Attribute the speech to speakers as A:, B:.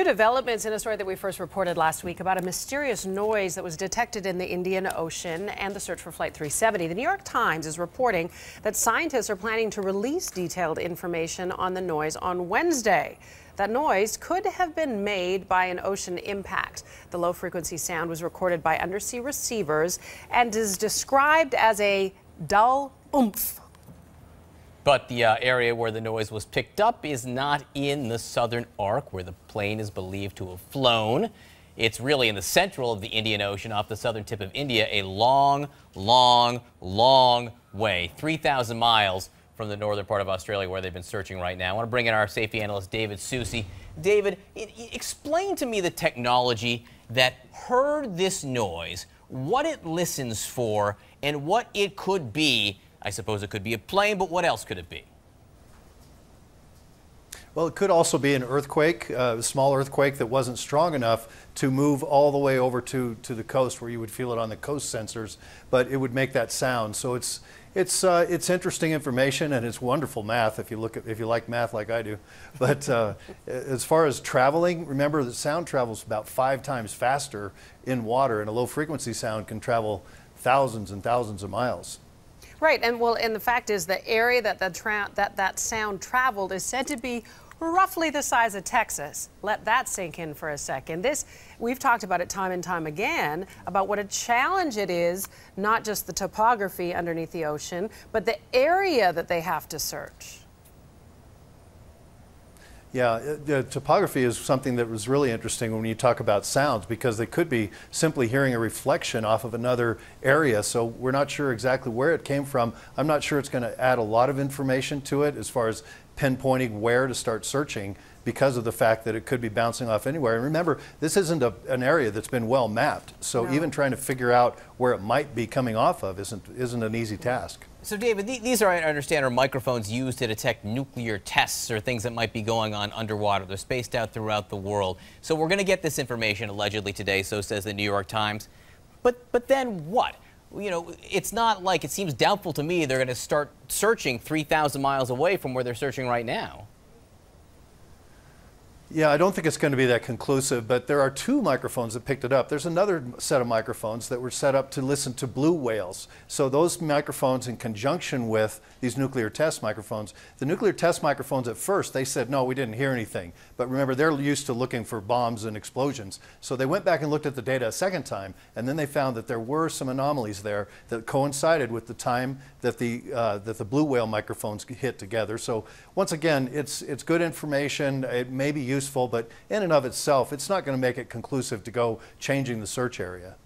A: developments in a story that we first reported last week about a mysterious noise that was detected in the Indian Ocean and the search for Flight 370. The New York Times is reporting that scientists are planning to release detailed information on the noise on Wednesday. That noise could have been made by an ocean impact. The low-frequency sound was recorded by undersea receivers and is described as a dull oomph.
B: But the area where the noise was picked up is not in the southern arc where the plane is believed to have flown. It's really in the central of the Indian Ocean off the southern tip of India, a long, long, long way, 3,000 miles from the northern part of Australia where they've been searching right now. I want to bring in our safety analyst, David Susi. David, explain to me the technology that heard this noise, what it listens for, and what it could be. I suppose it could be a plane, but what else could it be?
C: Well, it could also be an earthquake, a small earthquake that wasn't strong enough to move all the way over to the coast where you would feel it on the coast sensors, but it would make that sound. So it's interesting information, and it's wonderful math if you like math like I do. But as far as traveling, remember that sound travels about 5 times faster in water, and a low frequency sound can travel thousands and thousands of miles.
A: Right, and the fact is the area that sound traveled is said to be roughly the size of Texas. Let that sink in for a second. We've talked about it time and time again, about what a challenge it is, not just the topography underneath the ocean, but the area that they have to search.
C: Yeah, the topography is something that was really interesting when you talk about sounds, because they could be simply hearing a reflection off of another area, so we're not sure exactly where it came from. I'm not sure it's going to add a lot of information to it as far as pinpointing where to start searching, because of the fact that it could be bouncing off anywhere. And remember, this isn't an area that's been well mapped, so
A: no.
C: Even trying to figure out where it might be coming off of isn't an easy task.
B: So, David, these are, I understand, are microphones used to detect nuclear tests or things that might be going on underwater. They're spaced out throughout the world. So we're going to get this information allegedly today, so says the New York Times. But then what? You know, it's not like, it seems doubtful to me they're going to start searching 3,000 miles away from where they're searching right now.
C: Yeah, I don't think it's going to be that conclusive, but there are 2 microphones that picked it up. There's another set of microphones that were set up to listen to blue whales. So those microphones, in conjunction with these nuclear test microphones, the nuclear test microphones at first, they said, no, we didn't hear anything. But remember, they're used to looking for bombs and explosions. So they went back and looked at the data a second time, and then they found that there were some anomalies there that coincided with the time that the blue whale microphones hit together. So once again, it's good information. It may be useful, but in and of itself, it's not going to make it conclusive to go changing the search area.